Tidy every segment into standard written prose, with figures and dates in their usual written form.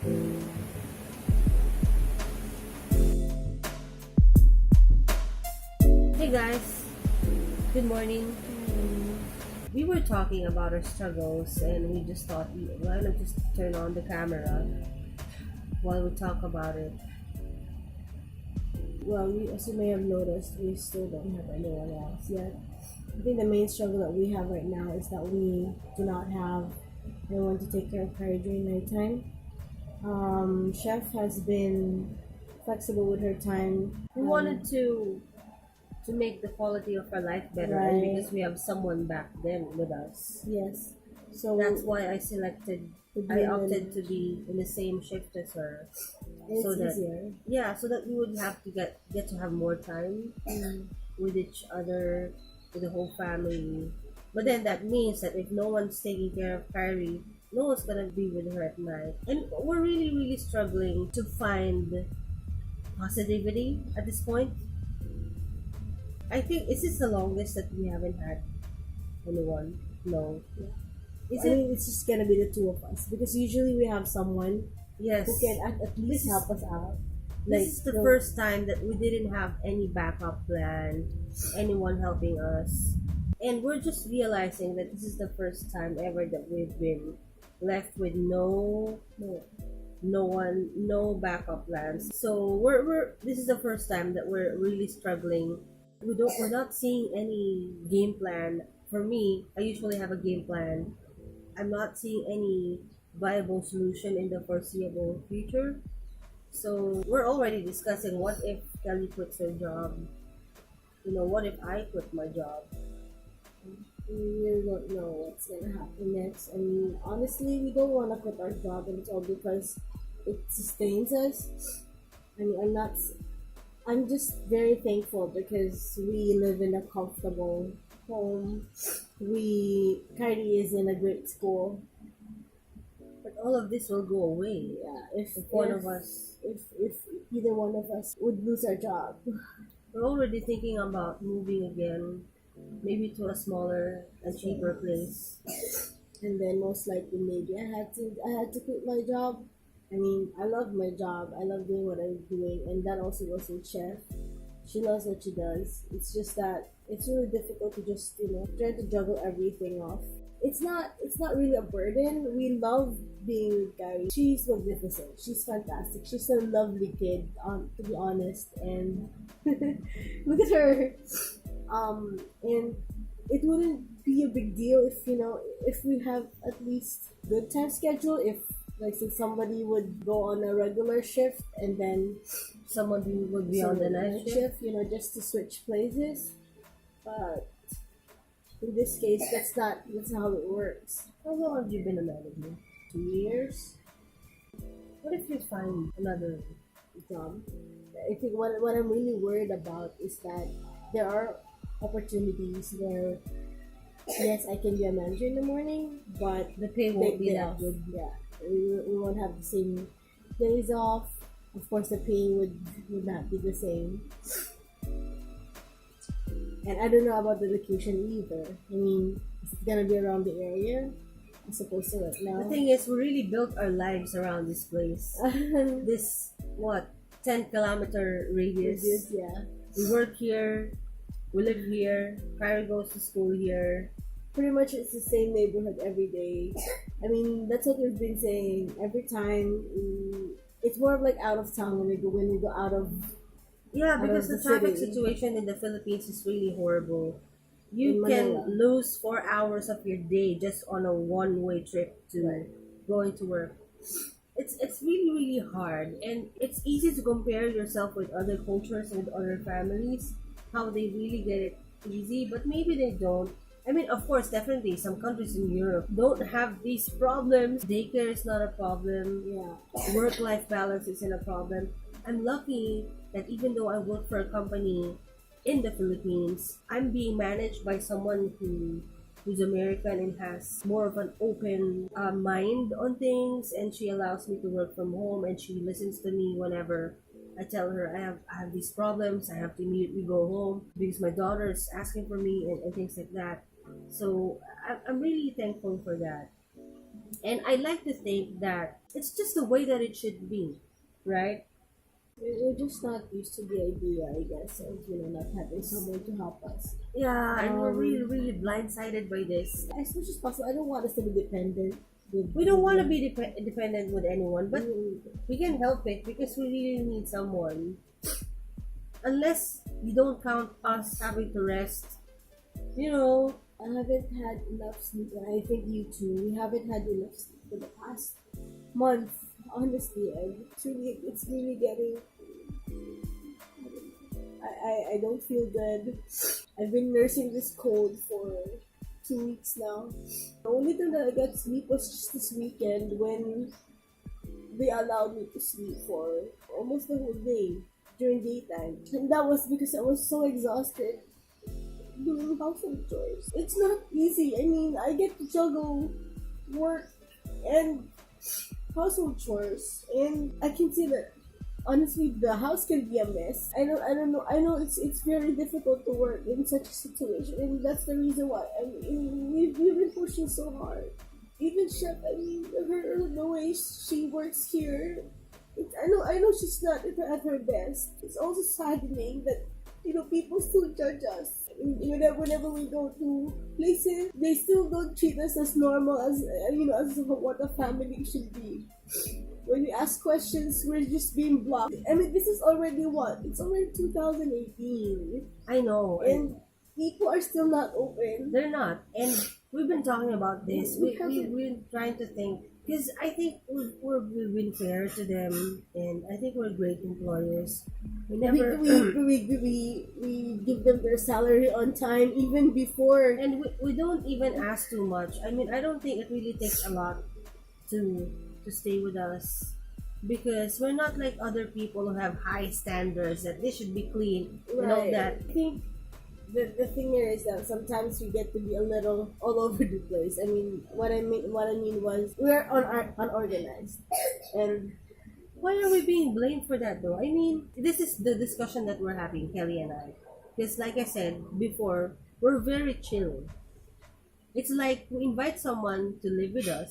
Hey guys, good morning. We were talking about our struggles and we just thought, why not just turn on the camera while we talk about it? Well, as you may have noticed, we still don't have anyone else yet. I think the main struggle that we have right now is that we do not have anyone to take care of Kyrie during nighttime. Chef has been flexible with her time. We wanted to make the quality of our life better, and Right. because we have someone back then with us. Yes. So That's why I opted to it's be in the same shift as her. So that easier. so that we would have to get to have more time Mm. with each other, with the whole family. But then that means that if no one's taking care of Kyrie, no one's gonna be with her at night. And we're really, really struggling to find positivity at this point. I think is this the longest that we haven't had anyone? No. Is I it? mean, it's just gonna be the two of us because usually we have someone Yes. who can at least help us out. This is the first time that we didn't have any backup plan, anyone helping us. And we're just realizing that this is the first time ever that we've been left with no backup plans. So we're this is the first time that we're really struggling. We're not seeing any game plan. For me, I usually have a game plan. I'm not seeing any viable solution in the foreseeable future. So we're already discussing what if Kelly quits her job? What if I quit my job? We really don't know what's gonna happen next. I mean, honestly, we don't want to quit our job, and it's all because it sustains us. I mean, I'm just very thankful because we live in a comfortable home. Kyrie is in a great school. But all of this will go away. Yeah, If one of us, if either one of us would lose our job, we're already thinking about moving again, maybe to a smaller and cheaper place. and then most likely maybe I had to quit my job. I mean, I love my job. I love doing what I'm doing, and that also goes with Chef. She loves what she does. It's just that it's really difficult to just try to juggle everything off. It's not really a burden. We love being with Kyrie. She's magnificent. She's fantastic. She's a lovely kid, to be honest. And look at her. And it wouldn't be a big deal if we have at least good time schedule. If like say somebody would go on a regular shift and then Someone who would be on the night shift. just to switch places. But in this case, that's how it works. How long have you been a manager? 2 years What if you find another job. I think what I'm really worried about is that there are opportunities where yes, I can be a manager in the morning, but the pay won't be that good? Yeah, we won't have the same days off. Of course, the pay would not be the same. And I don't know about the location either. I mean, is it gonna be around the area? I suppose so right now. The thing is, we really built our lives around this place. This 10-kilometer radius. Yeah. We work here, we live here, Kyrie goes to school here. Pretty much it's the same neighborhood every day. I mean, that's what we've been saying every time. It's more of like out of town when we go out of. Yeah, Out because of the the traffic city. situation in the Philippines is really horrible. You In can Manila. lose 4 hours of your day just on a one-way trip to going to work. It's really, really hard, and it's easy to compare yourself with other cultures, with other families, how they really get it easy, but maybe they don't. I mean, of course, definitely some countries in Europe don't have these problems. Daycare is not a problem. Yeah. Work-life balance isn't a problem. I'm lucky that even though I work for a company in the Philippines, I'm being managed by someone who's American and has more of an open mind on things, and she allows me to work from home, and she listens to me whenever I tell her I have these problems. I have to immediately go home because my daughter is asking for me and things like that. So I'm really thankful for that. And I like to think that it's just the way that it should be, right? We're just not used to the idea, I guess, of not having someone to help us. Yeah, and we're really, Um, really blindsided by this. as much as possible, I don't want us to be dependent We don't want to with be dependent with anyone, but mm, we can help it because we really need someone. Unless you don't count us having to rest, you know. I haven't had enough sleep, and I think you too. We haven't had enough sleep for the past month. Honestly, it's really getting. I don't feel good. I've been nursing this cold for 2 weeks now. The only time that I got sleep was just this weekend when they allowed me to sleep for almost the whole day during daytime. And that was because I was so exhausted doing household chores. It's not easy. I mean, I get to juggle work and household chores, and I can see that honestly the house can be a mess. I don't know. I know it's very difficult to work in such a situation, and that's the reason why. I mean, we've been pushing so hard. Even chef, I mean, the way she works here, I know she's not at her best. It's also saddening that people still judge us. Whenever we go to places, they still don't treat us as normal as what a family should be. When we ask questions, we're just being blocked. I mean, this is already what? It's already 2018, I know, and people are still not open. they're not. And we've been talking about this. We haven't. We've been trying to think. Because I think we've been fair to them. And I think we're great employers. We We, never... we give them their salary on time even before. and we don't even ask too much. I mean, I don't think it really takes a lot to stay with us. Because we're not like other people who have high standards that they should be clean and all Right. that. I think the thing here is that sometimes we get to be a little all over the place. I mean, what I mean was we're unorganized, and Why are we being blamed for that though? I mean, this is the discussion that we're having, Kelly and I. Because like I said before, we're very chill. It's like we invite someone to live with us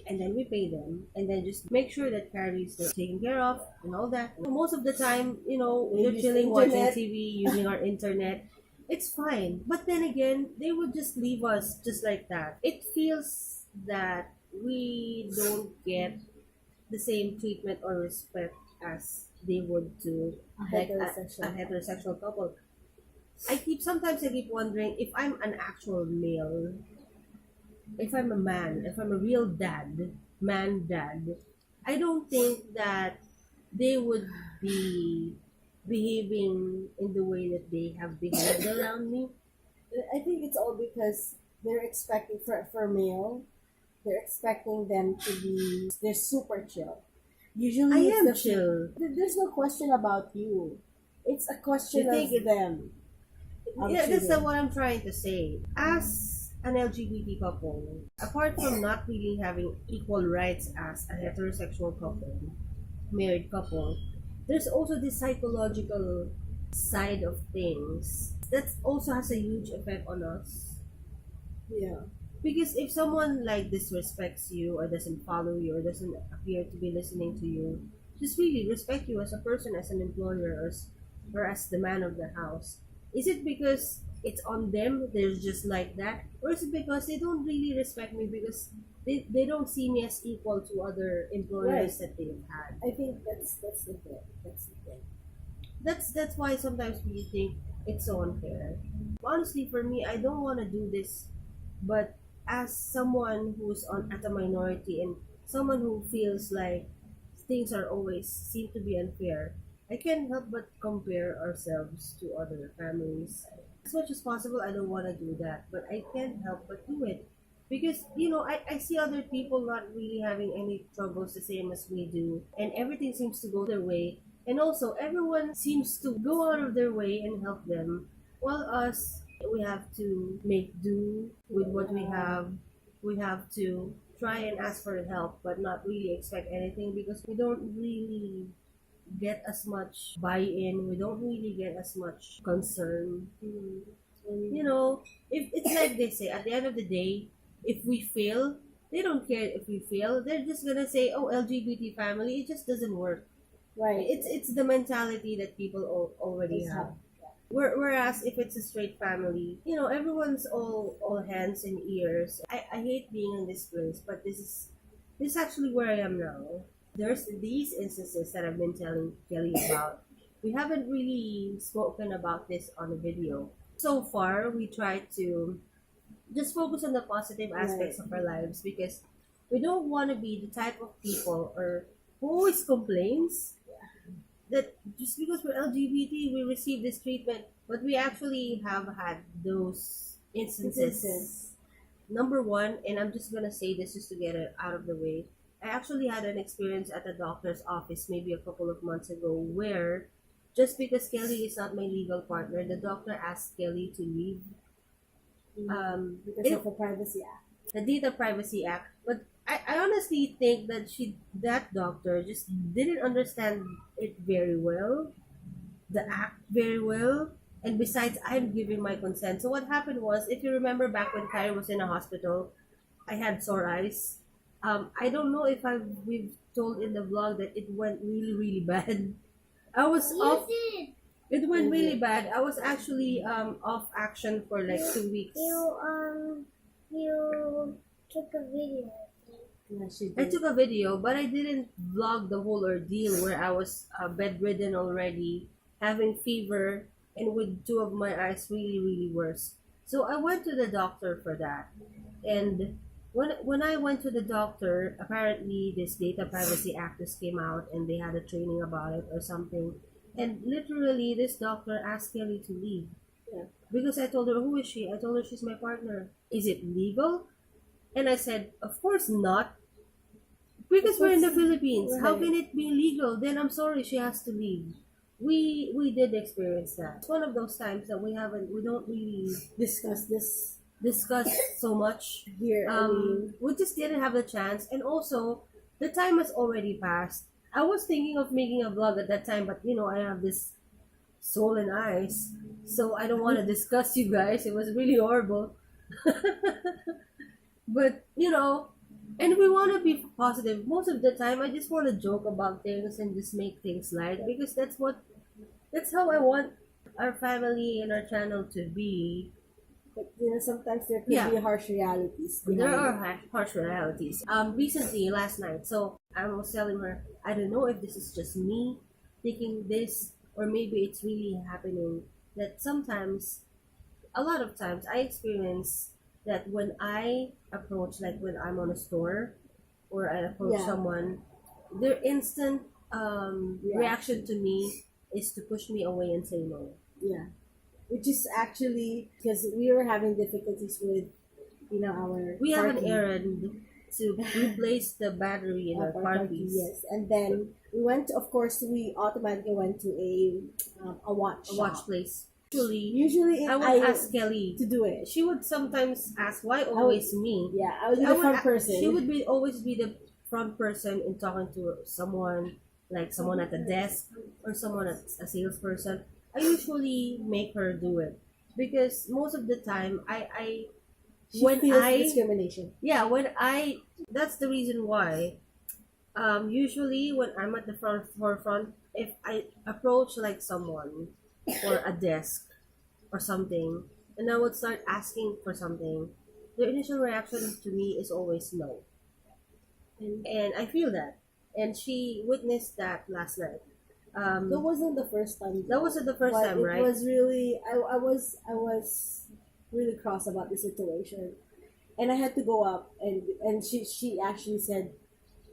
and then we pay them and then just make sure that Carrie's taken care of and all that. Most of the time, we you're use chilling watching internet. TV, using our internet. It's fine. But then again, they would just leave us just like that. It feels that we don't get the same treatment or respect as they would to A like heterosexual. a heterosexual couple. Sometimes I keep wondering if I'm an actual male, if I'm a man, if I'm a real dad, I don't think that they would be behaving in the way that they have behaved around me. I think it's all because they're expecting for male, they're expecting them to be they're super chill. I Usually, am chill. there's no question about you. It's a question You think of them. Yeah, that's Actually. what I'm trying to say. As an LGBT couple, apart from not really having equal rights as a heterosexual couple, married couple, there's also this psychological side of things that also has a huge effect on us. Yeah. Because if someone like disrespects you or doesn't follow you or doesn't appear to be listening to you, just really respect you as a person, as an employer, or as the man of the house. Is it because it's on them, they're just like that? Or is it because they don't really respect me because they don't see me as equal to other employers that they've had? I think that's the thing. That's the thing. That's why sometimes we think it's so unfair. Honestly, for me, I don't want to do this, but as someone who's on at a minority and someone who feels like things are always seem to be unfair, I can't help but compare ourselves to other families. As much as possible, I don't want to do that, but I can't help but do it. Because, I see other people not really having any troubles the same as we do, and everything seems to go their way. And also, everyone seems to go out of their way and help them, while us, we have to make do with what we have. We have to try and ask for help, but not really expect anything because we don't really get as much buy-in. We don't really get as much concern. Mm. If it's like they say, at the end of the day, if we fail, They don't care if we fail. They're just gonna say, "Oh, LGBT family." It just doesn't work. Right. It's the mentality that people already It's have. hard. Whereas if it's a straight family, everyone's all hands and ears. I hate being in this place, but this is actually where I am now. There's these instances that I've been telling Kelly about. We haven't really spoken about this on the video. So far, we try to just focus on the positive aspects Right. of our lives because we don't want to be the type of people or who always complains that just because we're LGBT, we receive this treatment. But we actually have had those instances. Instances. Number one, and I'm just gonna say this just to get it out of the way. I actually had an experience at the doctor's office maybe a couple of months ago where just because Kelly is not my legal partner, the doctor asked Kelly to leave. Because It, of the Privacy Act. the Data Privacy Act. But I honestly think that that doctor just didn't understand it very well, the act very well. And besides, I'm giving my consent. So what happened was, if you remember back when Kyrie was in a hospital, I had sore eyes. I don't know if we've told in the vlog that it went really really bad. I was off. It went really bad. I was actually off action for like 2 weeks. You took a video. Yeah, she I did. took a video, but I didn't vlog the whole ordeal where I was bedridden already, having fever, and with two of my eyes really, really worse. So I went to the doctor for that. And when I went to the doctor, apparently this Data Privacy Act just came out and they had a training about it or something. And literally, this doctor asked Kelly to leave. Yeah. Because I told her, who is she? I told her she's my partner. Is it legal? And I said, of course not. Because we're in the Philippines. How Right. can it be legal? Then I'm sorry, she has to leave. We did experience that. It's one of those times that we don't really Discuss this discuss so much. here. I mean, We just didn't have the chance, and also the time has already passed. I was thinking of making a vlog at that time, but I have this soul and eyes, so I don't want to discuss you guys. It was really horrible. But and we want to be positive. Most of the time, I just want to joke about things and just make things light because that's how I want our family and our channel to be. but sometimes there could Yeah. be harsh realities. There behind are it. harsh realities. Recently, last night, so I was telling her, I don't know if this is just me thinking this, or maybe it's really happening. That sometimes, a lot of times, I experience that when I approach, like when I'm on a store, or I approach Yeah. someone, their instant Yeah. reaction to me is to push me away and say no. Yeah, which is actually because we were having difficulties with our We have an party. errand to replace the battery in our Our car party, keys. yes, and then we went. Of course, we automatically went to a watch A watch shop. place. Usually, Usually, I would ask Kelly. to do it. She would sometimes ask, "Why always me?" Yeah, I was I the would front a- person. She would always be the front person in talking to someone, like someone at the desk or someone as a salesperson. I usually make her do it because most of the time, She when feels I discrimination. that's the reason why. Usually when I'm at the forefront, if I approach like someone or a desk or something, and I would start asking for something, the initial reaction to me is always no. And I feel that. And she witnessed that last night. That wasn't the first time. That wasn't the first but time, it right? was really. I was really cross about the situation, and I had to go up, and she actually said,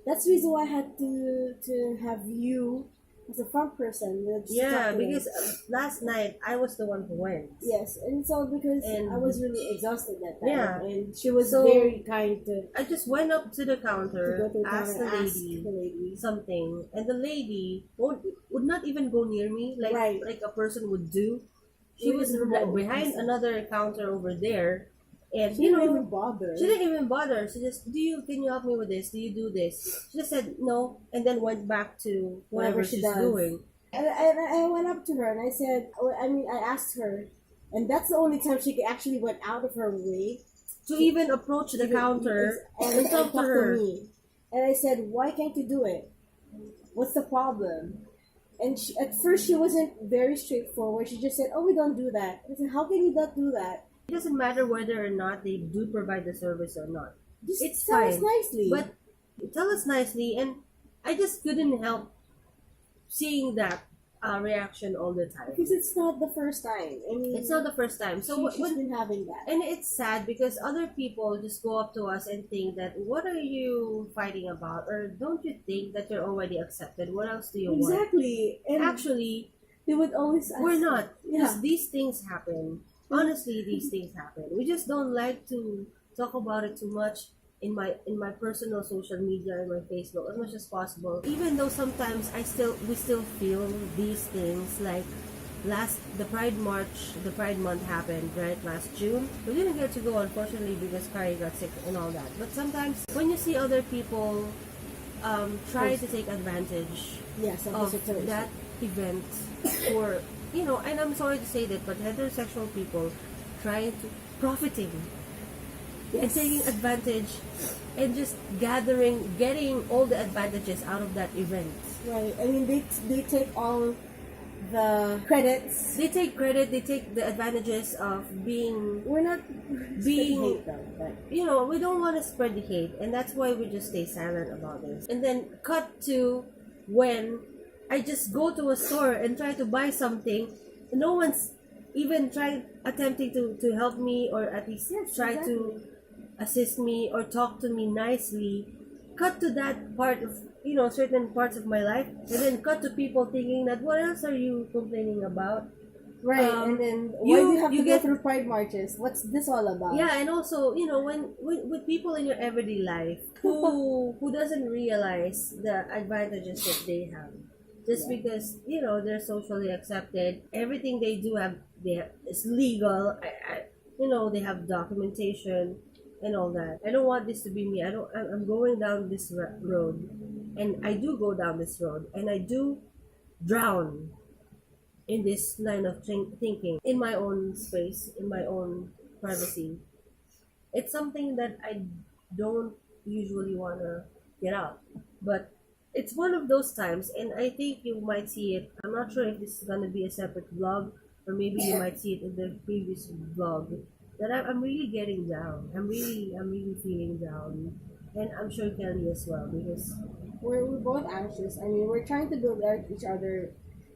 "That's the reason why I had to have you as a front person." Just to Yeah, talk to them." because last night I was the one who went. yes, and so because And- I was really exhausted that time, Yeah. and she was So- very kind to I just went up to the go counter, to the asked the counter and ask lady the lady. something, and the lady would not even go near me like Right. like a person would do. She Really was remote. behind another counter over there, and She didn't even bother. she didn't even bother. She just, can you help me with this? Do you do this? She just said no, and then went back to whatever Whatever she she's does. doing. And I went up to her and I said, I asked her, and that's the only time she actually went out of her way to even approach the counter and talk to her. me. And I said, why can't you do it? What's the problem? And at first she wasn't very straightforward. She just said, oh, we don't do that. I said, how can you not do that? It doesn't matter whether or not they do provide the service or not. Just It's tell us fine. nicely. But tell us nicely, and I just couldn't help seeing that reaction all the time. because it's not the first time. I mean, It's not the first time. So she's been having that. and it's sad because other people just go up to us and think that, what are you fighting about? Or don't you think that you're already accepted? What else do you want? Exactly. And Actually, they would always ask, we're not. Yeah. Because these things happen. Honestly, these things happen. We just don't like to talk about it too much in my personal social media and my Facebook as much as possible. Even though sometimes we still feel these things, like the Pride Month happened right last June. We didn't get to go, unfortunately, because Kyrie got sick and all that. But sometimes when you see other people try to take advantage Yes, of of the situation. that event, or and I'm sorry to say that, but heterosexual people trying to profiting and Yes. taking advantage and just getting all the advantages out of that event. Right. I mean, they take all the credits. They take credit, they take the advantages of being, We're not Being- hate them, but we don't want to spread the hate, and that's why we just stay silent about this. And then cut to when I just go to a store and try to buy something, no one's even attempting to help me, or at least try to assist me or talk to me nicely. Cut to that part of certain parts of my life, and then cut to people thinking that, what else are you complaining about? right. Um, And then why do you have you to get- go through pride marches? What's this all about? Yeah, and also, when with people in your everyday life who doesn't realize the advantages that they have, just because they're socially accepted, everything they do is legal. They have documentation and all that. I don't want this to be me. I'm going down this road, and I do go down this road, and I do drown in this line of thinking in my own space, in my own privacy. It's something that I don't usually want to get out, but it's one of those times, and I think you might see it. I'm not sure if this is going to be a separate vlog, or maybe you might see it in the previous vlog, that I'm really getting down. I'm really feeling down, and I'm sure Kelly as well, because We're both anxious. I mean, we're trying to build each other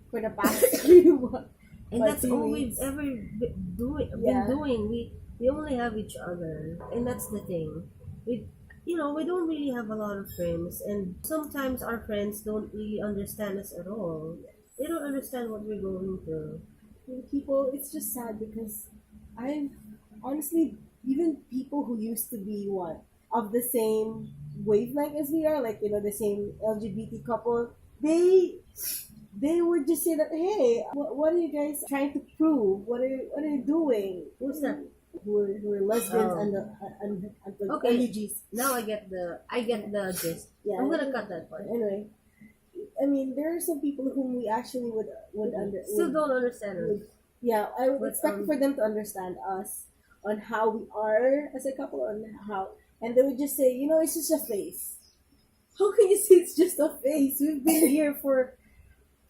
for the past few months. and But that's few all weeks. we've ever Yeah. been doing. We only have each other, and that's the thing. We don't really have a lot of friends, and sometimes our friends don't really understand us at all. They don't understand what we're going through. People, it's just sad because I've honestly, even people who used to be of the same wavelength as we are, like the same LGBT couple, they would just say that, hey, what are you guys trying to prove? What are you doing? Who's that? Who are lesbians Oh. and the Okay. LGs. Now I get the gist. Yeah. I'm gonna cut that part. Anyway, I mean, there are some people whom we actually would Still don't understand us. yeah, I would But, expect for them to understand us on how we are as a couple, and they would just say, it's just a face. How can you say it's just a face? We've been here for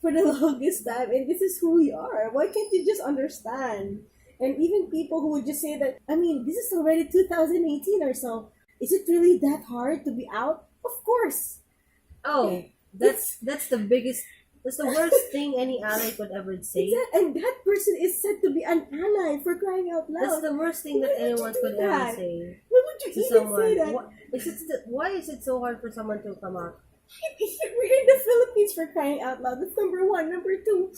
the longest time, and this is who we are. Why can't you just understand? And even people who would just say that, I mean, this is already 2018 or so. Is it really that hard to be out? Of course. Oh, that's the biggest. That's the worst thing any ally could ever say. And that person is said to be an ally, for crying out loud. That's the worst thing that Why would you anyone do could ever that? say Why would you to even someone. say that? Why is it so hard for someone to come out? We're in the Philippines, for crying out loud. That's number one. Number two,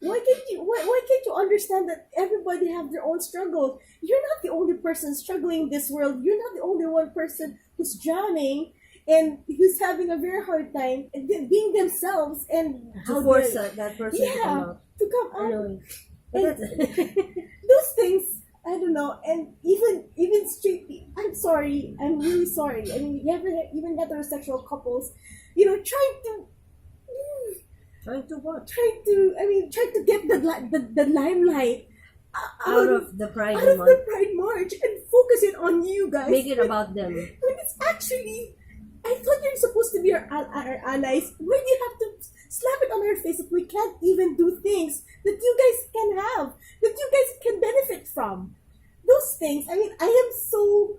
why can't you understand that everybody have their own struggles? You're not the only person struggling in this world. You're not the only one person who's drowning and who's having a very hard time being themselves, and To force that person to come yeah, out. to come out. Anyway, And but that's- those things, I don't know. And even straight, I'm sorry, I'm really sorry. I mean, even heterosexual couples, trying to what? trying to get the limelight out of the Pride out of Month. the Pride March and focus it on you guys. Make it about them. When it's actually, I thought you're supposed to be our allies. Why do you have to slap it on our face that we can't even do things that you guys can have, that you guys can benefit from? Those things. I mean, I am so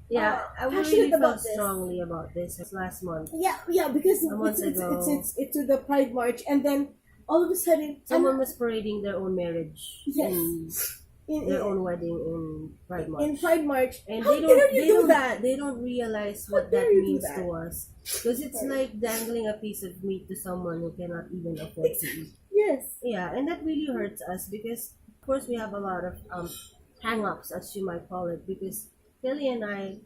Yeah, I passionate really about felt this. strongly about this last month. yeah, because A month ago. it's to the Pride March, and then all of a sudden, Someone was parading their own marriage Yes. in their own wedding in Pride March. in Pride March, And how they dare don't, you they do don't, that? they don't realize How what that dare you do means that? to us. Because it's like dangling a piece of meat to someone who cannot even afford to eat. Yes. Yeah, and that really hurts us because, of course, we have a lot of hang-ups, as you might call it, because Kelly and I,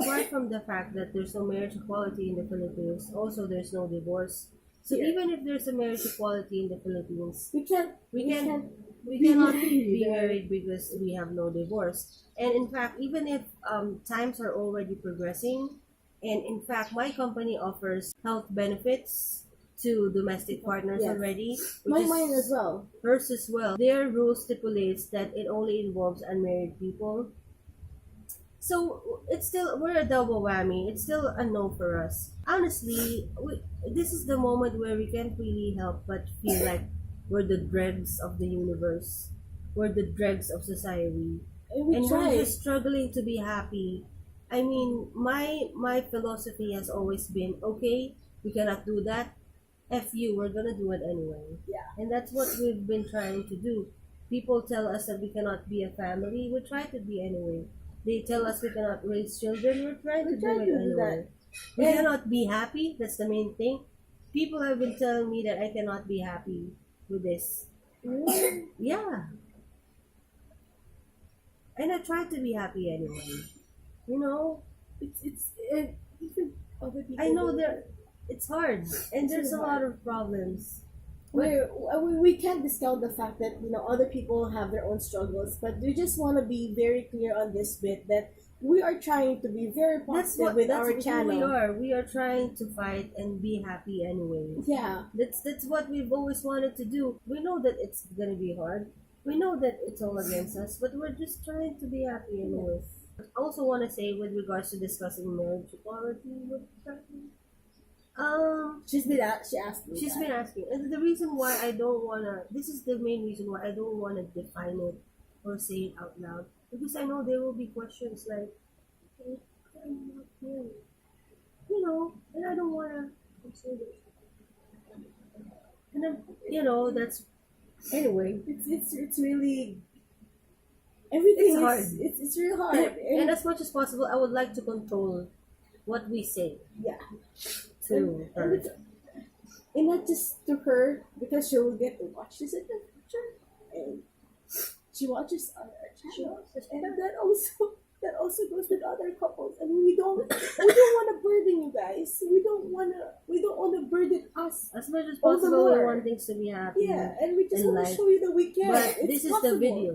apart from the fact that there's no marriage equality in the Philippines, also there's no divorce. So Yeah. even if there's a marriage equality in the Philippines, We can't. we be cannot married. be married because we have no divorce. And in fact, even if times are already progressing, and in fact, my company offers health benefits to domestic partners Yes. already, Mine as well. hers as well. Their rule stipulates that it only involves unmarried people. So it's still, we're a double whammy. It's still a no for us. Honestly, this is the moment where we can't really help but feel like we're the dregs of the universe. We're the dregs of society. And we And try. we're just struggling to be happy. I mean, my philosophy has always been, okay, we cannot do that. F you, we're gonna do it anyway. Yeah. And that's what we've been trying to do. People tell us that we cannot be a family. We try to be anyway. They tell us we cannot raise children. We're trying to do try it to do anyway. We cannot be happy. That's the main thing. People have been telling me that I cannot be happy with this. Mm. Yeah. And I try to be happy anyway. You know, Even other people. I know that it's hard and there's a really lot of problems. We can't discount the fact that other people have their own struggles, but we just want to be very clear on this bit that we are trying to be very positive with our Who channel. we are. We are trying to fight and be happy anyway. Yeah, That's what we've always wanted to do. We know that it's gonna be hard. We know that it's all against us, but we're just trying to be happy anyway. I also want to say, with regards to discussing marriage equality, she asked me. she's that. been asking, and the reason why I don't wanna. This is the main reason why I don't wanna define it or say it out loud, because I know there will be questions like, "Hey, I'm not married," and I don't wanna say this. And then, that's anyway. It's really everything It's hard. It's really hard. And as much as possible, I would like to control what we say yeah. to her. And not just to her, because she will get to watch this in the future, and she watches our channel, and that also goes with other couples. I mean, we don't want to burden you guys. We don't want to burden us. As much as All the possible, we more. want things to be happy. Yeah, and we just in want to life. show you that we can. But It's this is possible. the video.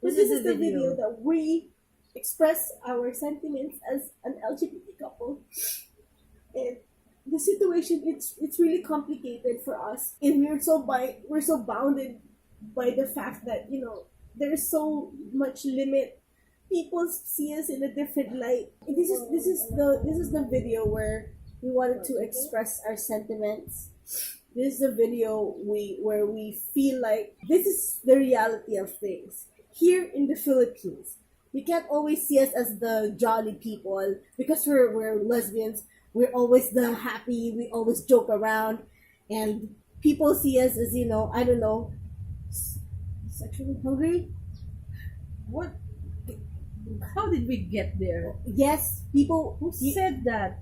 This is the video that we express our sentiments as an LGBT couple. And the situation, it's really complicated for us, and we're so bounded by the fact that there's so much limit. People see us in a different light. This is the video where we wanted to express our sentiments. This is the video where we feel like this is the reality of things here in the Philippines. You can't always see us as the jolly people because we're lesbians. We're always the happy. We always joke around, and people see us as I don't know, sexually hungry. What? How did we get there? Yes, people Who said that?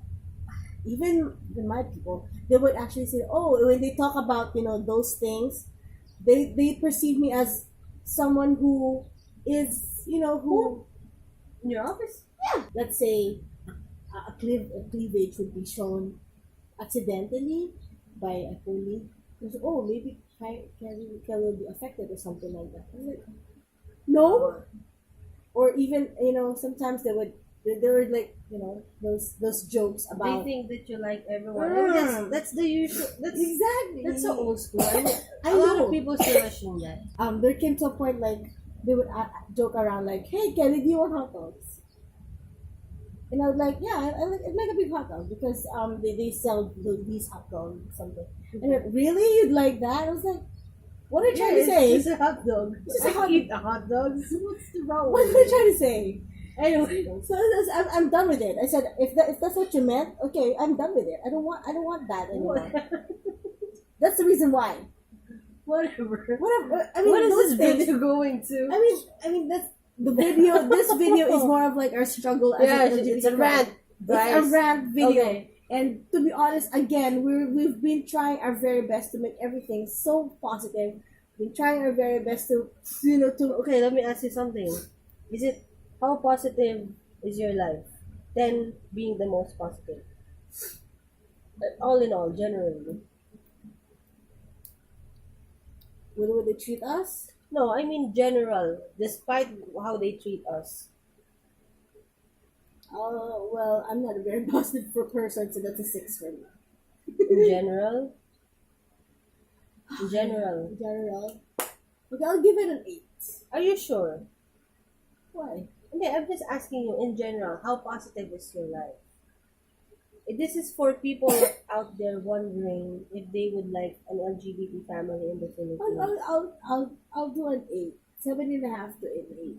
even my people, they would actually say, oh, when they talk about those things, they perceive me as someone who is who In your office? let's say a cleavage would be shown accidentally by a colleague. Oh, maybe Kyrie will be affected or something like that. I'm like, no. Or even sometimes they were like those jokes They about think that you like everyone. I mean, that's the usual. That's exactly. so old school. I mean, I a lot lot of people still assume that. There came to a point like they would joke around like, "Hey, Kelly, do you want hot dogs?" And I was like, "Yeah, I'd like a big hot dog because they sell these hot dogs or something." And they're, really, you'd like that? I was like, "What are you trying to say?" It's just a hot dog. It's just a I hot eat a hot dogs. What's the wrong? What are you trying to say? Anyway, So I'm done with it. I said, if that's what you meant, okay, I'm done with it. I don't want that anymore. That's the reason why. whatever. Whatever. I mean, What is those this things- video going to? I mean that's the video. This video is more of like our struggle. As Yeah, an it's LGBT a rant, guys. It's a rant video. Okay. And to be honest, again, we've been trying our very best to make everything so positive. We've been trying our very best to Okay, let me ask you something. Is it how positive is your life? 10 being the most positive. All in all, generally. would they treat us. No, I mean general, despite how they treat us. Oh well, I'm not a very positive person, so that's a 6 for me. In general. In general. In general, okay, I'll give it an 8. Are you sure? Why? Okay, I'm just asking you in general, how positive is your life? This is for people out there wondering if they would like an LGBT family in the Philippines. I'll do an 8, 7.5 to an 8.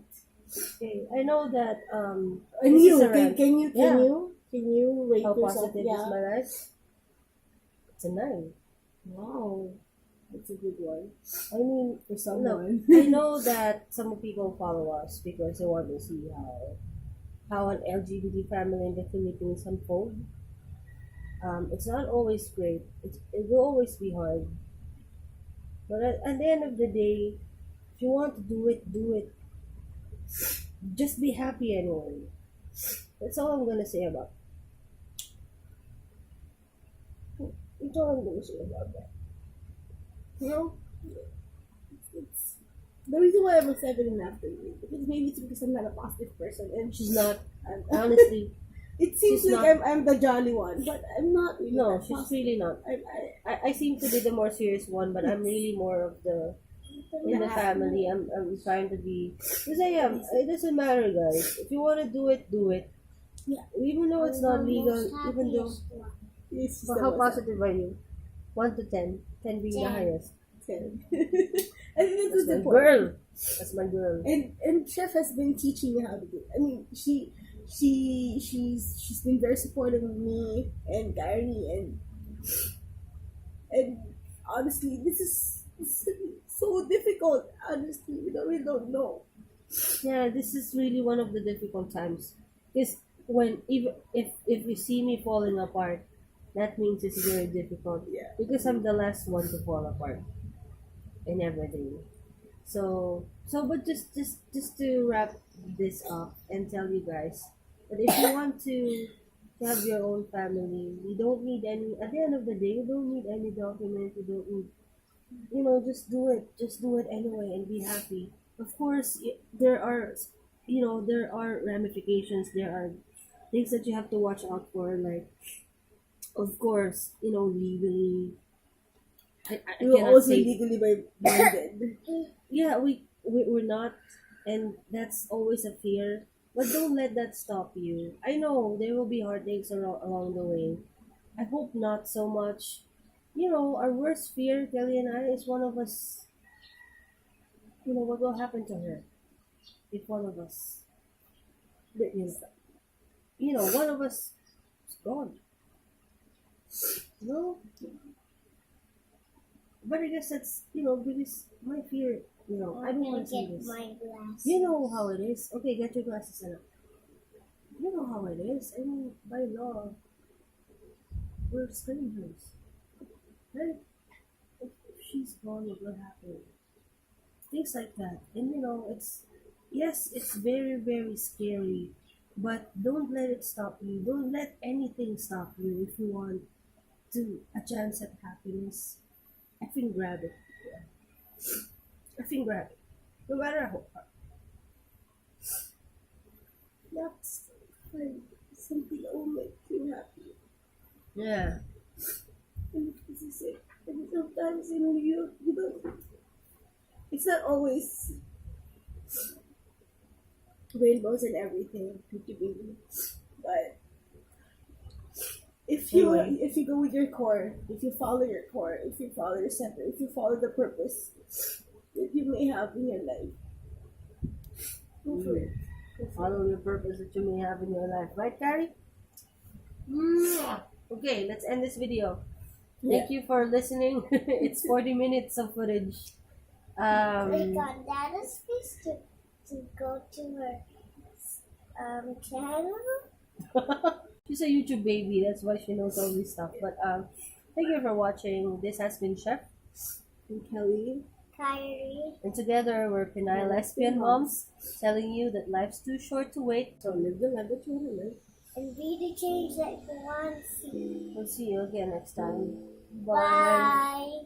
Okay, I know that And this you is a rant. can you Yeah. can you rate How yourself? positive is my life? It's a 9. Wow, that's a good one I mean, for look, someone. I know that some people follow us because they want to see how an LGBT family in the Philippines unfold. It's not always great. It will always be hard. But at the end of the day, if you want to do it, do it. Just be happy anyway. That's all I'm gonna say about. That's all I'm gonna say about that. You know, it's the reason why I'm a 7.5 to 8 because maybe it's because I'm not a positive person and She's not. I'm, Honestly, it seems she's like not- I'm the jolly one, but I'm not really. no, that she's positive. really not. I seem to be the more serious one, but I'm really more of the in the family. I'm trying to be because I am. It doesn't matter, guys. If you want to do it, do it. Yeah. Even though it's not legal, even though. It's just So how positive are you? 1 to 10. 10 being the 10. highest. 10. I think That's that's my the point. girl. That's my girl. And Chef has been teaching me how to do it. I mean, she's been very supportive of me and Kyrie and honestly, this is so difficult. Honestly, we don't know. Yeah, this is really one of the difficult times. Because when even if you see me falling apart, that means it's very difficult. Yeah. Because I'm the last one to fall apart in everything. But just to wrap this up and tell you guys that if you want to have your own family, you don't need any. At the end of the day, you don't need any document. You don't need. Just do it. Just do it anyway and be happy. Of course, there are, there are ramifications. There are things that you have to watch out for. Like, of course, legally. I We were cannot also say. legally binded. Yeah, we're not, and that's always a fear. But don't let that stop you. I know there will be heartaches along the way. I hope not so much. Our worst fear, Kelly and I, is one of us. What will happen to her if one of us, one of us is gone. No, but I guess that's because my fear. I don't want to say get this. my glass. You know how it is. Okay, get your glasses on. You know how it is. I mean, by law, we're strangers. Right? If she's gone, what will happen? Things like that. And it's very, very scary. But don't let it stop you. Don't let anything stop you if you want a chance at happiness. I think grab it. I think grab it. No matter how hard. That's fine. Something that will make you happy. Yeah. And this is it. And sometimes you don't It's not always rainbows and everything, pretty baby. But Anyway. if you go with your core, if you follow your core, if you follow your center, if you follow the purpose that you may have in your life, go for it. Go for it. Follow your purpose that you may have in your life. Right, Kyrie? Okay, let's end this video. Thank you for listening. It's 40 minutes of footage. Like on Dada's face to go to her channel. She's a YouTube baby, that's why she knows all this stuff. But thank you for watching. This has been Chef, And Kelly, Kyrie. and together we're Pinay Lesbian moms, telling you that life's too short to wait. so live the life that you want to live. And be the change that you want to see. We'll see you again next time. Bye.